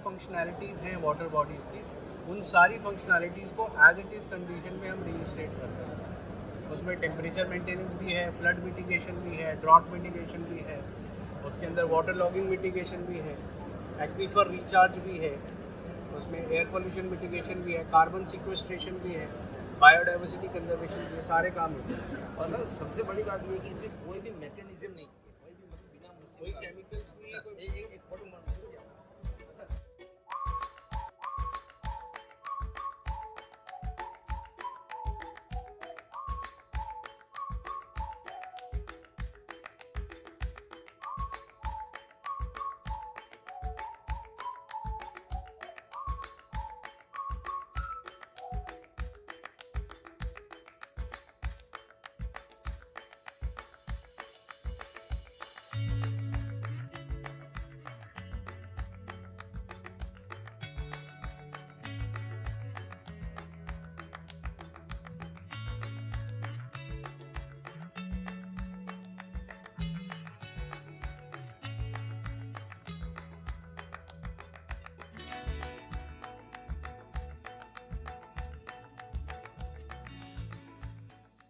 Functionalities हैं water bodies की, उन सारी फंक्शनैलिटीज़ को एज इट इज़ कंडीशन में हम रीइंस्टेट करते हैं। उसमें टेम्परेचर मेंटेनेंस भी है, फ्लड मिटिगेशन भी है, ड्रॉट मिटिगेशन भी है, उसके अंदर वाटर लॉगिंग मिटिगेशन भी है, एक्वीफर रिचार्ज भी है, उसमें एयर पोल्यूशन मिटिगेशन भी है, कार्बन सिक्वेस्ट्रेशन भी है, बायोडाइवर्सिटी कंजर्वेशन भी है, सारे काम होते हैं। और सर सबसे बड़ी बात ये है कि इसमें कोई भी मैकेनिज्म नहीं है, कोई भी मतलब बिना कोई केमिकल्स नहीं है, सर एक फोटो मार दीजिए सर।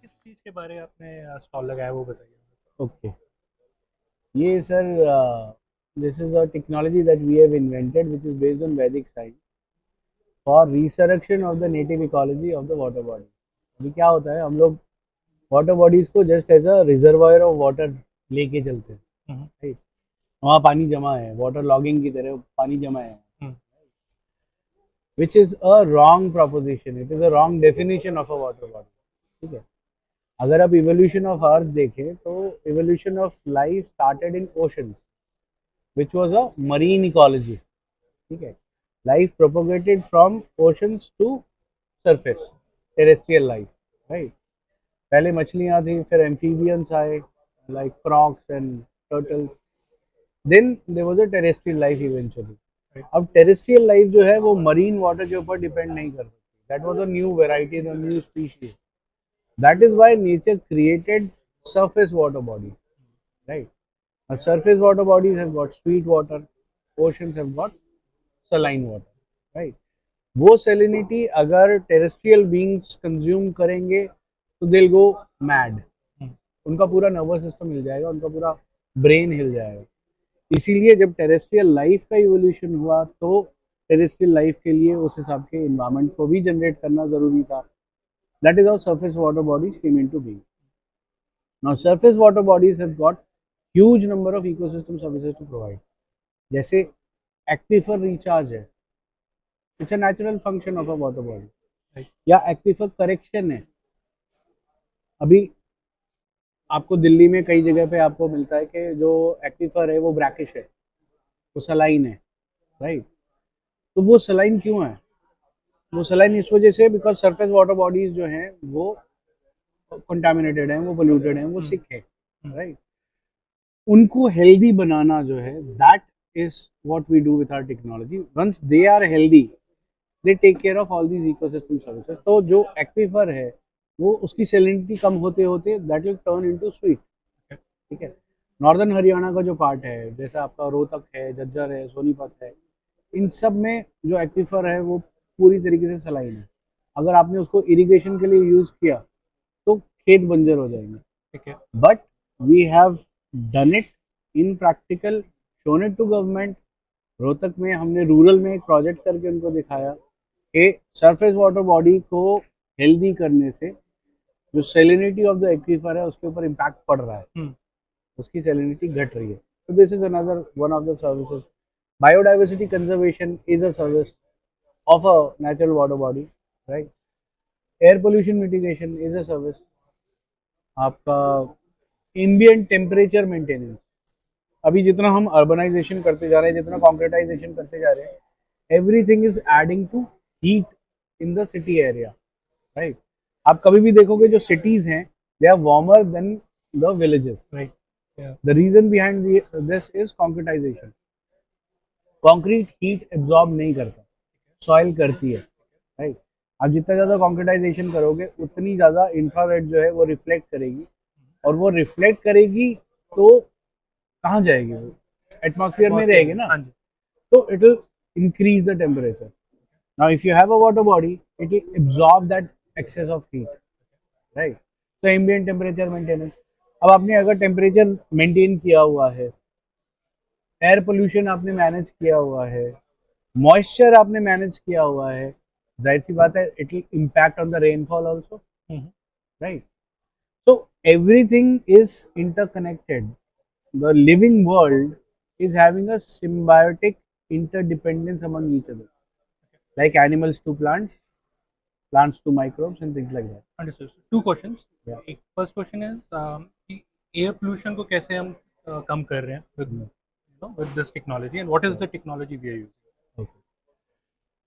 किस चीज़ के बारे में आपने स्टॉल लगाया वो बताइए। Okay. ये sir, this is a technology that we have invented which is based on Vedic science for resurrection of the native ecology of the water body. अभी क्या होता है, हम लोग वाटर बॉडीज को just as a reservoir of water लेके चलते हैं, राइट। वहाँ पानी जमा है, वाटर लॉगिंग की तरह पानी जमा है, which is a wrong proposition, it is a wrong definition of a water body, ठीक है। अगर आप इवोल्यूशन ऑफ अर्थ देखें तो evolution of life started in ocean which was a marine ecology, ठीक है। Life propagated from oceans to surface, terrestrial life, right. पहले मछलियाँ थी, फिर एम्फीबियंस आए like frogs and turtles, then there was a terrestrial life eventually. अब terrestrial life जो है वो मरीन वाटर के ऊपर डिपेंड नहीं कर सकती, that was a new variety, a new species. That is why nature created surface water bodies, right? Now, surface water bodies have got sweet water, oceans have got saline water, right? वो salinity अगर terrestrial beings consume करेंगे तो they'll go mad, उनका पूरा nervous system हिल जाएगा, उनका पूरा brain हिल जाएगा। इसीलिए जब terrestrial life का evolution हुआ तो terrestrial life के लिए उस हिसाब के environment को भी generate करना ज़रूरी था। That is how surface water bodies came into being. Now, surface water bodies have got huge number of ecosystem services to provide. जैसे aquifer recharge है, it's a natural function of a water body. या aquifer correction है। अभी आपको दिल्ली में कई जगह पे आपको मिलता है कि जो एक्वीफर है वो ब्रैकिश है, वो सलाइन है, राइट। तो वो सलाइन क्यों है? वो सलाइन इस वजह से बिकॉज सरफेस वाटर बॉडीज जो हैं वो कंटामिनेटेड हैं, वो पोल्यूटेड हैं, वो सिक है, राइट। उनको हेल्दी बनाना जो है, that is what we do with our technology. Once they are healthy, they take care of all these ecosystem services. तो जो एक्वीफर है वो उसकी सैलिनिटी कम होते होते that will turn into sweet, ठीक है। नॉर्दर्न हरियाणा का जो पार्ट है, जैसे आपका रोहतक है, झज्जर है, सोनीपत है, इन सब में जो एक्वीफर है वो पूरी तरीके से सलाइन है। अगर आपने उसको इरिगेशन के लिए यूज किया तो खेत बंजर हो जाएंगे, ठीक है। But we have done it in practical, shown it to government. Rohtak में हमने रूरल में एक प्रोजेक्ट करके उनको दिखाया कि सरफेस वाटर बॉडी को हेल्दी करने से जो सेलिनिटी ऑफ द एक्वीफर है उसके ऊपर इम्पैक्ट पड़ रहा है, उसकी सेलिनिटी घट रही है। तो this is another one of the services. Biodiversity conservation is a service of a natural water body, right? Air pollution mitigation is a service. आपका ambient temperature maintenance, अभी जितना हम अर्बनाइजेशन करते जा रहे हैं, जितना कॉन्क्रीटाइजेशन करते जा रहे हैं, everything is adding to heat in the city area, right. आप कभी भी देखोगे जो सिटीज हैं they are warmer than the villages, right. The reason behind this is concretization. Concrete heat absorb नहीं करता, सॉइल करती है, राइट। आप जितना ज़्यादा कॉन्क्रीटाइजेशन करोगे उतनी ज़्यादा इंफ्रारेड जो है वो रिफ्लेक्ट करेगी, और वो रिफ्लेक्ट करेगी तो कहाँ जाएगी? वो एटमॉस्फेयर में रहेगी ना, तो it will increase the temperature. Now, if you have a water body, it will absorb that excess of heat, right? So ambient temperature maintenance. अब आपने अगर टेम्परेचर मेंटेन किया हुआ है, एयर पोल्यूशन आपने मैनेज किया हुआ है, मॉइस्चर आपने मैनेज किया हुआ है, जाहिर सी बात है it will impact on the rainfall also, right? So everything is interconnected. The living world is having a symbiotic interdependence among each other, like animals to plants, plants to microbes, and things like that. Understood. Two questions. Yeah. एक first question is कि air pollution को कैसे हम कम कर रहे हैं with this technology, and what is the technology we are using? Okay.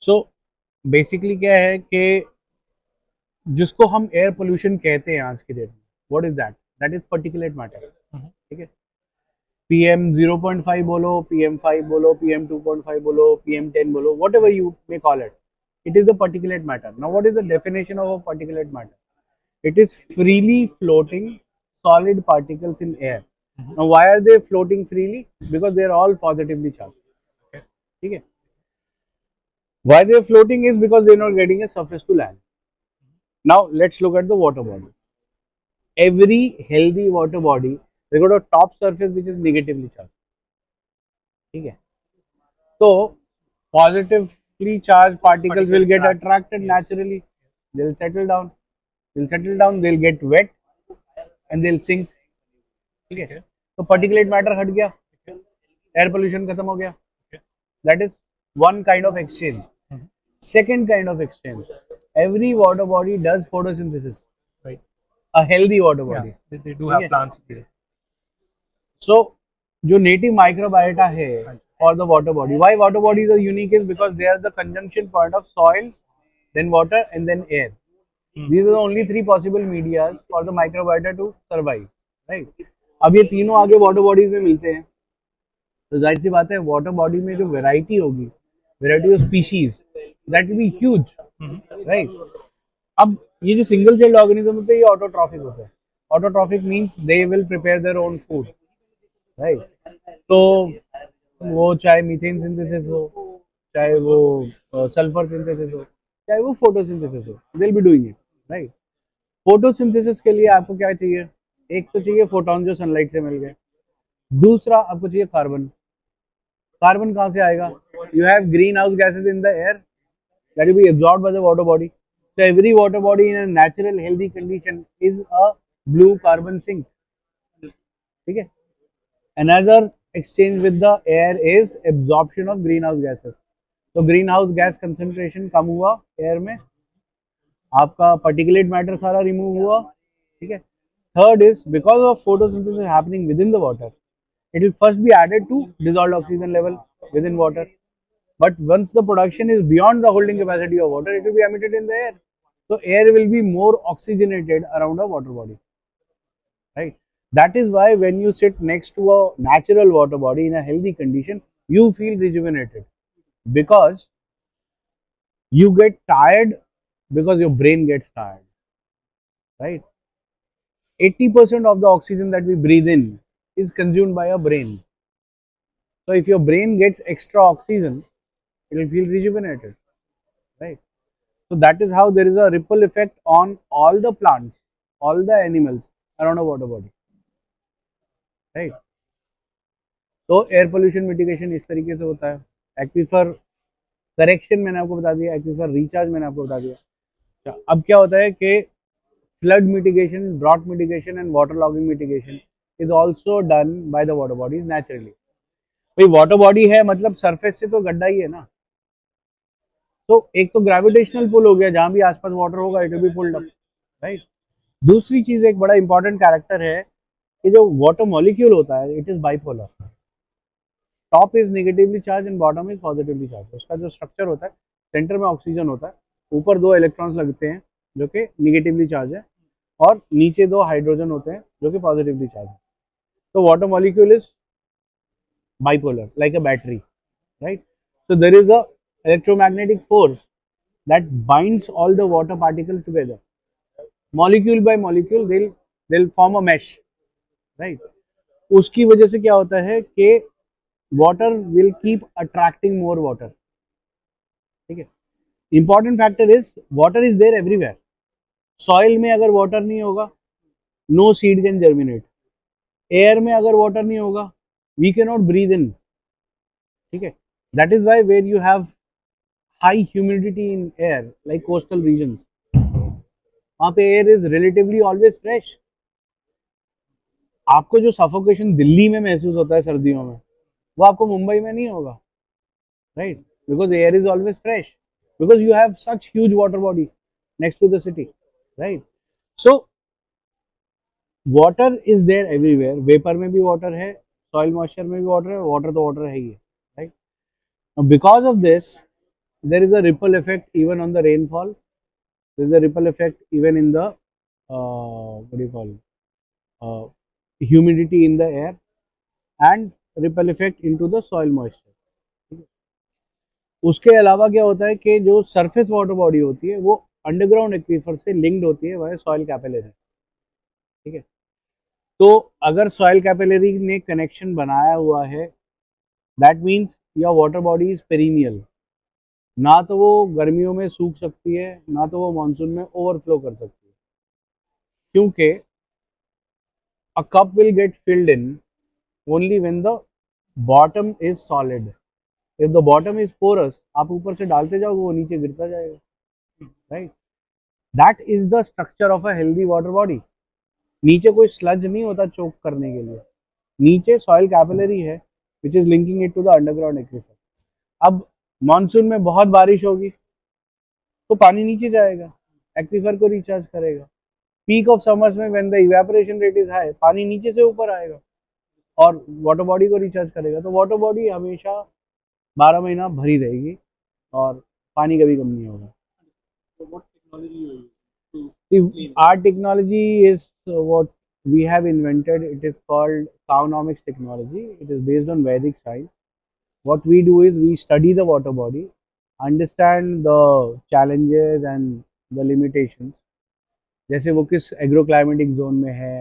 So basically क्या है कि जिसको हम एयर पोल्यूशन कहते हैं आज की डेट में, what is that? That is particulate matter. ठीक है, PM 0.5 बोलो, PM5 बोलो, PM 2.5 बोलो, PM10 बोलो, whatever you may call it, it is a particulate matter. Now, what is the definition of a particulate matter? It is freely floating solid particles in air. Now, why are they floating freely? Because they are all positively charged. ठीक है? Why they are floating is because they are not getting a surface to land. Now, let's look at the water body. Every healthy water body, they got a top surface which is negatively charged. ठीक है, तो positively charged particles will get attracted naturally. They'll settle down. They'll get wet and they'll sink. ठीक है, तो particulate matter हट गया, air pollution खत्म हो गया. That is one kind of exchange. Second kind of exchange, every water body does photosynthesis. Right. A healthy water body. Yeah, they do have plants here. So, जो native microbiota है for the water body. Why water bodies are unique is because they are the conjunction point of soil, then water, and then air. These are the only three possible medias for the microbiota to survive. Right? अब ये तीनों आगे water bodies में मिलते हैं, तो जाहिर सी बात है water body में जो variety होगी, variety of species, that will be huge. Right? अब ये जो सिंगल सेल्ड ऑर्गेनिज्म होते हैं ये ऑटोट्रॉफिक होते हैं. Autotrophic means they will prepare their own food, right? तो वो चाहे मीथेन सिंथेसिस हो, चाहे वो सल्फर सिंथेसिस हो, चाहे वो फोटोसिंथेसिस हो, they will be doing it, right? Photosynthesis के लिए आपको क्या चाहिए? एक तो चाहिए फोटोन जो सनलाइट से मिल गए, दूसरा आपको चाहिए कार्बन. कार्बन कहाँ से आएगा? You have green house gases in the air that will be absorbed by the water body. So every water body in a natural healthy condition is a blue carbon sink. ठीक है? Another exchange with the air is absorption of greenhouse gases. तो greenhouse gas concentration कम हुआ air में, आपका particulate matter सारा remove हुआ. ठीक है? Third is because of photosynthesis happening within the water, it will first be added to dissolved oxygen level within water. But once the production is beyond the holding capacity of water, it will be emitted in the air. So air will be more oxygenated around a water body, right? That is why when you sit next to a natural water body in a healthy condition, you feel rejuvenated, because you get tired because your brain gets tired, right? 80% of the oxygen that we breathe in is consumed by our brain. So if your brain gets extra oxygen, it will feel rejuvenated, right? So that is how there is a ripple effect on all the plants, all the animals around a water body, right? तो air pollution mitigation इस तरीके से होता है. Aquifer correction मैंने आपको बता दिया, एक्वीफर रिचार्ज मैंने आपको बता दिया. अब क्या होता है कि flood mitigation, drought mitigation and water logging mitigation is also done by the water bodies naturally. भाई वाटर बॉडी है मतलब सरफेस से तो गड्ढा ही है ना, तो एक तो ग्रेविटेशनल पुल हो गया, जहां भी आसपास वाटर होगा it will be pulled up, right? दूसरी चीज, एक बड़ा इंपॉर्टेंट कैरेक्टर है कि जो वाटर मॉलिक्यूल होता है it is bipolar. Top is negatively charge and bottom is positively charge. उसका जो स्ट्रक्चर होता है, सेंटर में ऑक्सीजन होता है, ऊपर दो इलेक्ट्रॉन्स लगते हैं जो कि निगेटिवली चार्ज है, और नीचे दो हाइड्रोजन होते हैं जो कि पॉजिटिवली चार्ज है. तो water molecule is bipolar like a battery, right? So there is a electromagnetic force that binds all the water particles together, molecule by molecule. They'll form a mesh, right? उसकी वजह से क्या होता है कि water will keep attracting more water. ठीक है. Important factor is water is there everywhere. Soil में अगर वाटर नहीं होगा, no seed can germinate. Air में अगर वाटर नहीं होगा, we can not breathe in. ठीक है. That is why where you have high humidity in air like coastal region, वहां पे air is relatively always fresh. आपको जो सफोकेशन दिल्ली में महसूस होता है सर्दियों में, वो आपको मुंबई में नहीं होगा, right? Because air is always fresh, because you have such huge water body next to the city, right? So water is there everywhere. Vapour में भी वाटर है, सॉइल मॉइस्चर में भी वाटर है, वाटर तो वाटर है ही है, right? Because of this there is a ripple effect even on the rainfall. There is a ripple effect even in the what do you call humidity in the air, and ripple effect into the soil moisture. उसके अलावा क्या होता है कि जो surface water body होती है वो अंडरग्राउंड एक्वीफर से लिंक्ड होती है वाया सॉइल कैपिलरी. ठीक है. तो अगर सॉइल कैपिलरी ने कनेक्शन बनाया हुआ है, that means your water body is perennial. ना तो वो गर्मियों में सूख सकती है, ना तो वो मानसून में ओवरफ्लो कर सकती है, क्योंकि a cup will get filled in only when the bottom is solid. If the bottom is porous, आप ऊपर से डालते जाओ वो नीचे गिरता जाएगा, right? That is the structure of a healthy water body. नीचे कोई स्लज नहीं होता चोक करने के लिए, नीचे सॉइल कैपिलरी है which is linking it to the underground aquifer. अब मानसून में बहुत बारिश होगी तो पानी नीचे जाएगा, एक्वीफर को रिचार्ज करेगा. पीक ऑफ समर्स में when the evaporation rate is high, पानी नीचे से ऊपर आएगा और वाटर बॉडी को रिचार्ज करेगा. तो वाटर बॉडी हमेशा 12 महीना भरी रहेगी और पानी कभी कम नहीं होगा. Our technology is what we have invented. It is called Cownomics technology. It is based on Vedic science. What we do is we study the water body, understand the challenges and the limitations. जैसे वो किस agroclimatic zone में है,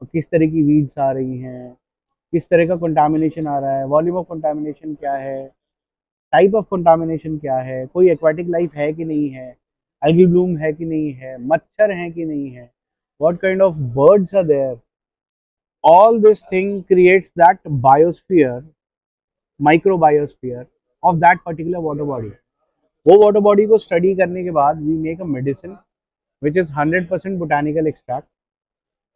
और किस तरह की weeds आ रही हैं, किस तरह का कंटामिनेशन आ रहा है, वॉल्यूम ऑफ कंटामिनेशन क्या है, टाइप ऑफ कंटामिनेशन क्या है, कोई एक्वाटिक लाइफ है कि नहीं है, algal bloom है कि नहीं है, मच्छर हैं कि नहीं है, what kind of birds are there. All this thing creates that biosphere, microbiosphere of that particular water body. वो water body को study करने के बाद we make a medicine which is 100% botanical extract,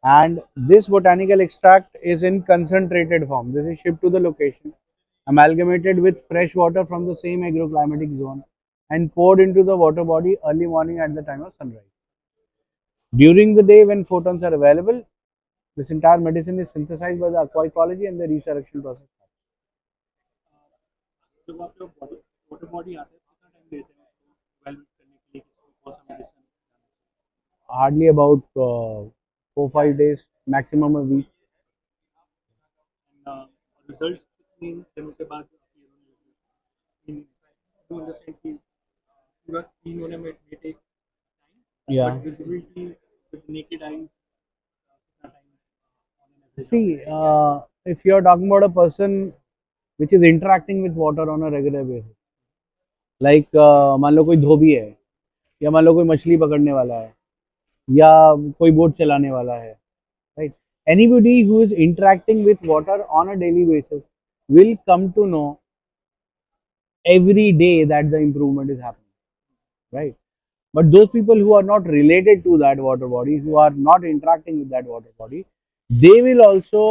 and this botanical extract is in concentrated form. This is shipped to the location, amalgamated with fresh water from the same agroclimatic zone, and poured into the water body early morning at the time of sunrise. During the day when photons are available, this entire medicine is synthesized by the aqua ecology and the resurrection process. जब आप लोग water body आते हैं कितना time लेते हैं evaluate करने के लिए कौन सा medicine? Hardly about 4-5 days, maximum a week. Results कितने दिनों के बाद यू अंडरस्टैंड कि पूरा क्लीन होने में it take Yeah. Visibility with naked eye कितना time? See, if you are talking about a person which is interacting with water on a regular basis, like मान लो कोई धोबी है, या मान लो कोई मछली पकड़ने वाला है, या कोई बोट चलाने वाला है, right? Anybody who is interacting with water on a daily basis will come to know every day that the improvement is happening, right? But those people who are not related to that water body, who are not interacting with that water body, they will also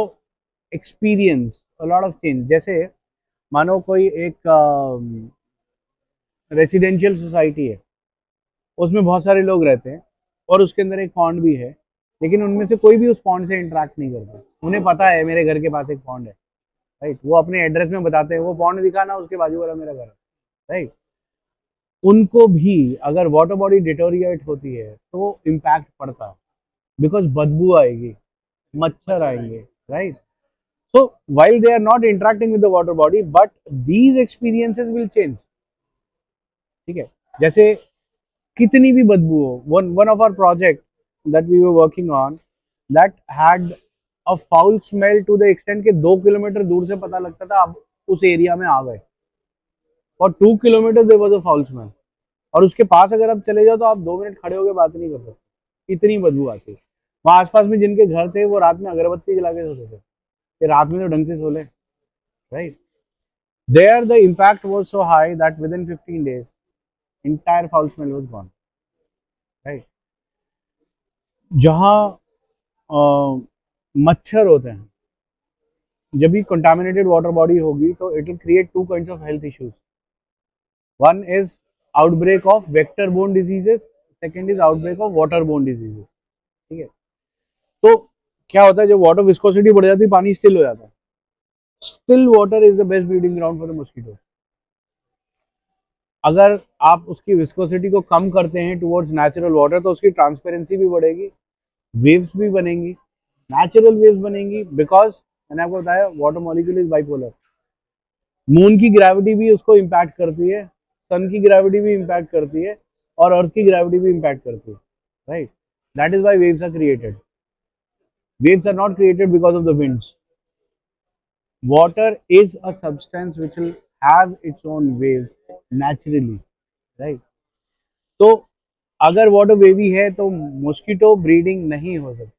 experience a lot of change. जैसे मानो कोई एक residential society है, उसमें बहुत सारे लोग रहते हैं और उसके अंदर एक पॉन्ड भी है, लेकिन उनमें से कोई भी उस पॉन्ड से इंटरेक्ट नहीं करता. उन्हें पता है मेरे घर के पास एक पॉन्ड है, राइट? वो अपने एड्रेस में बताते हैं वो पॉन्ड दिखाना, उसके बाजू वाला मेरा घर है, राइट? उनको भी अगर वाटर बॉडी डिटोरिएट होती है तो इम्पैक्ट पड़ता है, बिकॉज बदबू आएगी, मच्छर आएंगे, right? So while they are not interacting with the water body, but these experiences will change. ठीक है. जैसे कितनी भी बदबू हो, one of our project that we were working on that had a foul smell to the extent कि 2 kilometre दूर से पता लगता था आप उस एरिया में आ गए, for 2 kilometre there was a foul smell, और उसके पास अगर आप चले जाओ तो आप 2 मिनट खड़े होकर बात नहीं कर सकते, इतनी बदबू आती है। वहाँ आसपास में जिनके घर थे वो रात में अगरबत्ती जला के सोते थे कि रात में तो ढंग से सो ले, right. There the impact was so high that within 15 days entire foul smell was gone, right. जहाँ मच्छर होते हैं, जब भी कंटामिनेटेड वाटर बॉडी होगी तो it will create two kinds of health issues. One is outbreak of vector borne diseases, second is outbreak of water borne diseases, ठीक है। तो क्या होता है, जब वाटर विस्कोसिटी बढ़ जाती है पानी स्टिल हो जाता है। Still water is the best breeding ground for the mosquito. अगर आप उसकी विस्कोसिटी को कम करते हैं टुवर्ड्स नेचुरल वाटर तो उसकी ट्रांसपेरेंसी भी बढ़ेगी, वेव्स भी बनेंगी, नेचुरल वेव्स बनेंगी, बिकॉज मैंने आपको बताया water molecule is bipolar. Moon की ग्रेविटी भी उसको इम्पैक्ट करती है, सन की ग्रेविटी भी इम्पैक्ट करती है, और अर्थ की ग्रेविटी भी इम्पैक्ट करती है, right. That is why waves are created. Waves are not created because of the winds. Water is a substance which will have its own waves naturally, right? तो अगर वाटर वेवी है तो mosquito breeding नहीं हो सकती,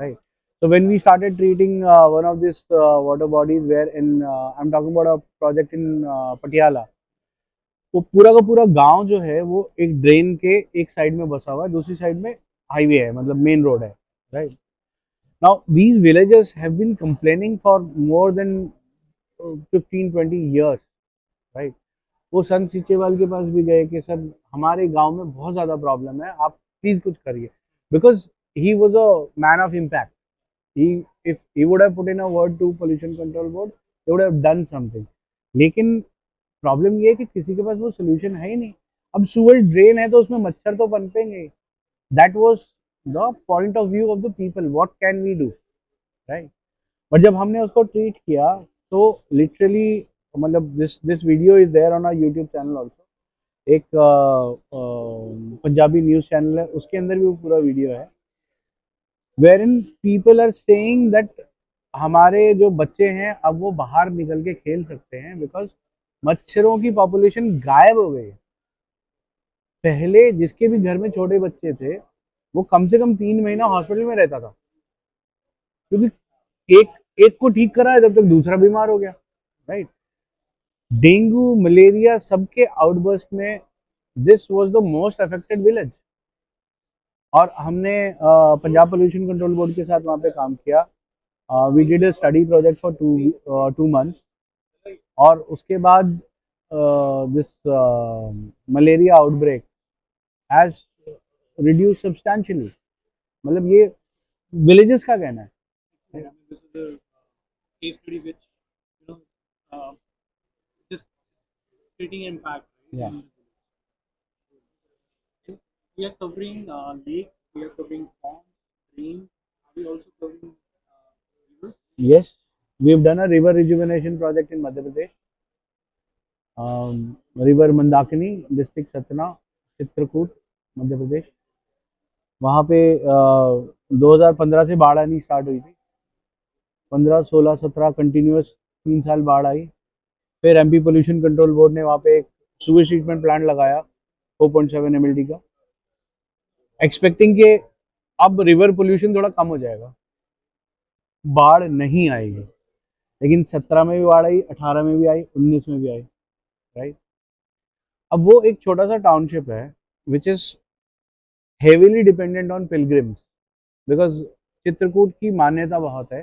right? So when we started treating one of these water bodies, where in I'm talking about a project in Patiala, तो पूरा का पूरा गांव जो है वो एक ड्रेन के एक साइड में बसा हुआ है, दूसरी साइड में हाईवे है, मतलब मेन रोड है, right. Now, these villagers have been complaining for more than 15-20 years, right? वो संत सीचेवाल के पास भी गए कि सर हमारे गांव में बहुत ज़्यादा प्रॉब्लम है, आप प्लीज़ कुछ करिए, because he was a man of impact. He if he would have put in a word to pollution control board, they would have done something. लेकिन प्रॉब्लम ये है कि किसी के पास वो सोल्यूशन है ही नहीं। अब सूअर ड्रेन है तो उसमें मच्छर तो पनपेंगे। That was the point of view of the people, what can we do, right. But जब हमने उसको ट्रीट किया तो लिटरली, मतलब this video is there on our YouTube channel also. एक पंजाबी न्यूज़ चैनल है, उसके अंदर भी वो पूरा वीडियो है, wherein people are saying that हमारे जो बच्चे हैं अब वो बाहर निकल के खेल सकते हैं, बिकॉज मच्छरों की पॉपुलेशन गायब हो गई है। पहले जिसके भी घर में छोटे बच्चे थे वो कम से कम 3 महीना हॉस्पिटल में रहता था, क्योंकि एक एक को ठीक करा है जब तक दूसरा बीमार हो गया, राइट। डेंगू मलेरिया सबके आउटबर्स्ट में this was the most affected village. और हमने पंजाब पोल्यूशन कंट्रोल बोर्ड के साथ वहाँ पे काम किया। We did a study project for 2 months, और उसके बाद this malaria outbreak has reduce substantially. मतलब ये विलेजेस का कहना है। This is a case study which, you know, just creating impact. Right? Yeah. And we are covering lakes, we are covering ponds, streams. Are we also covering rivers? Yes, we've done a river rejuvenation project in Madhya Pradesh. River Mandakini, district Satna, Chitrakoot, Madhya Pradesh. वहाँ पे 2015 से बाढ़ आनी start हुई थी। 15, 16, 17 continuous 3 साल बाढ़ आई। फिर एमपी पोल्यूशन कंट्रोल बोर्ड ने वहाँ पे एक सुवेज ट्रीटमेंट प्लांट लगाया 4.7 MLD का, एक्सपेक्टिंग कि अब रिवर पोल्यूशन थोड़ा कम हो जाएगा, बाढ़ नहीं आएगी। लेकिन 17 में भी बाढ़ आई, 18 में भी आई, 19 में भी आई, राइट। अब वो एक छोटा सा टाउनशिप है which is heavily dependent on pilgrims, because Chitrakoot की मान्यता बहुत है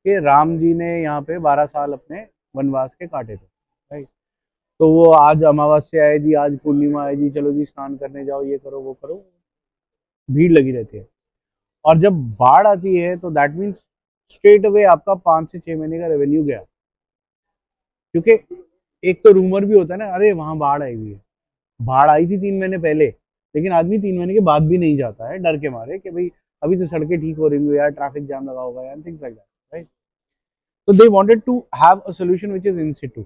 कि राम जी ने यहाँ पे 12 साल अपने वनवास के काटे थे, राइट। तो वो आज अमावस्या है जी, आज पूर्णिमा है जी, चलो जी स्नान करने जाओ, ये करो वो करो, भीड़ लगी रहती है। और जब बाढ़ आती है तो दैट मीन्स स्ट्रेट अवे आपका 5 से 6 महीने का रेवेन्यू गया। क्योंकि एक तो रूमर भी होता है ना, अरे वहां बाढ़ आई हुई है। बाढ़ आई थी 3 महीने पहले, लेकिन आदमी 3 महीने के बाद भी नहीं जाता है डर के मारे कि भाई अभी तो सड़कें ठीक हो रही होंगी यार, ट्रैफिक जाम लगा होगा यार, things like that, right. So they wanted to have a solution which is in situ.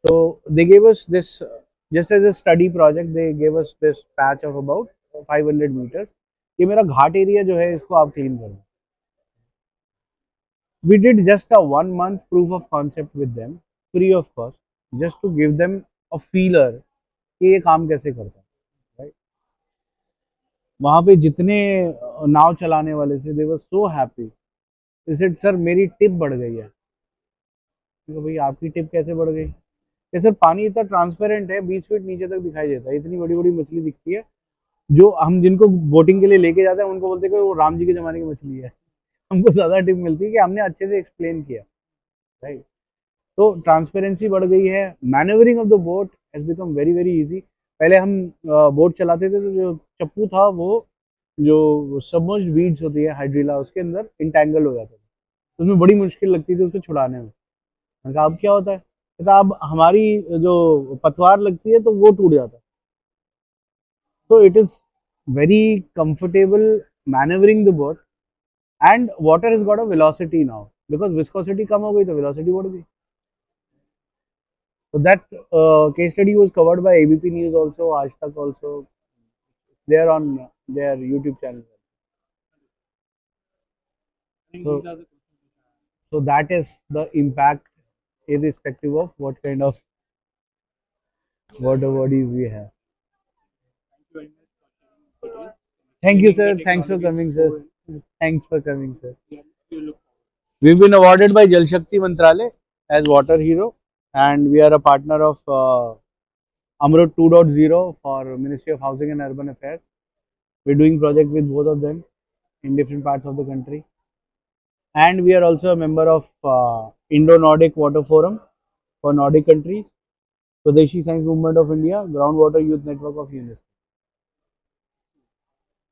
So they gave us this, just as a study project, they gave us this patch of about 500 meters. ये मेरा घाट area जो है इसको आप clean करो। We did just a 1 month proof of concept with them, free of cost. just to give them a feeler कि ये काम कैसे करता है, राइट. वहाँ पे जितने नाव चलाने वाले थे they were so happy. They said sir मेरी टिप बढ़ गई है. मैं कहा, भाई आपकी टिप कैसे बढ़ गई? ये सर पानी इतना ट्रांसपेरेंट है 20 फीट नीचे तक दिखाई देता है, इतनी बड़ी बड़ी मछली दिखती है, जो हम जिनको बोटिंग के लिए लेके जाते हैं उनको बोलते हैं कि वो राम जी के ज़माने की मछली है. हमको ज़्यादा टिप मिलती है कि हमने अच्छे से एक्सप्लेन किया, राइट. तो ट्रांसपेरेंसी बढ़ गई है. Maneuvering of the boat has become very very easy. पहले हम बोट चलाते थे तो जो चप्पू था वो जो सबमर्ज्ड वीड्स होती है हाइड्रिला उसके अंदर इंटैंगल हो जाता था, तो उसमें बड़ी मुश्किल लगती थी उसको छुड़ाने में. मैंने कहा अब क्या होता है? कहता अब हमारी जो पतवार लगती है तो वो टूट जाता है. So it is very comfortable maneuvering the boat, and water has got a velocity now because viscosity कम हो गई तो velocity बढ़ गई. So that case study was covered by ABP News also, Aaj Tak also. They are on their YouTube channel. I think So, these are the so that is the impact irrespective of what kind of water bodies we have. Thank you very much for sharing details. Thank you, sir. Explaining the Thanks for technology coming, so sir. Thanks for coming, sir. we look We've been awarded by Jal Shakti Mantralaya as Water Hero, and we are a partner of Amrut 2.0 for Ministry of Housing and Urban Affairs. We're doing project with both of them in different parts of the country, and we are also a member of Indo-Nordic Water Forum for Nordic countries, Swadeshi Science Movement of India, Groundwater Youth Network of UNESCO.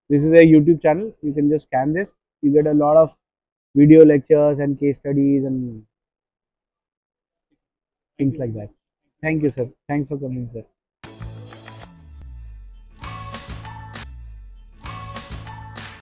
This is a YouTube channel. You can just scan this. You get a lot of video lectures and case studies and things like that. Thank you, sir. Thanks for coming, sir.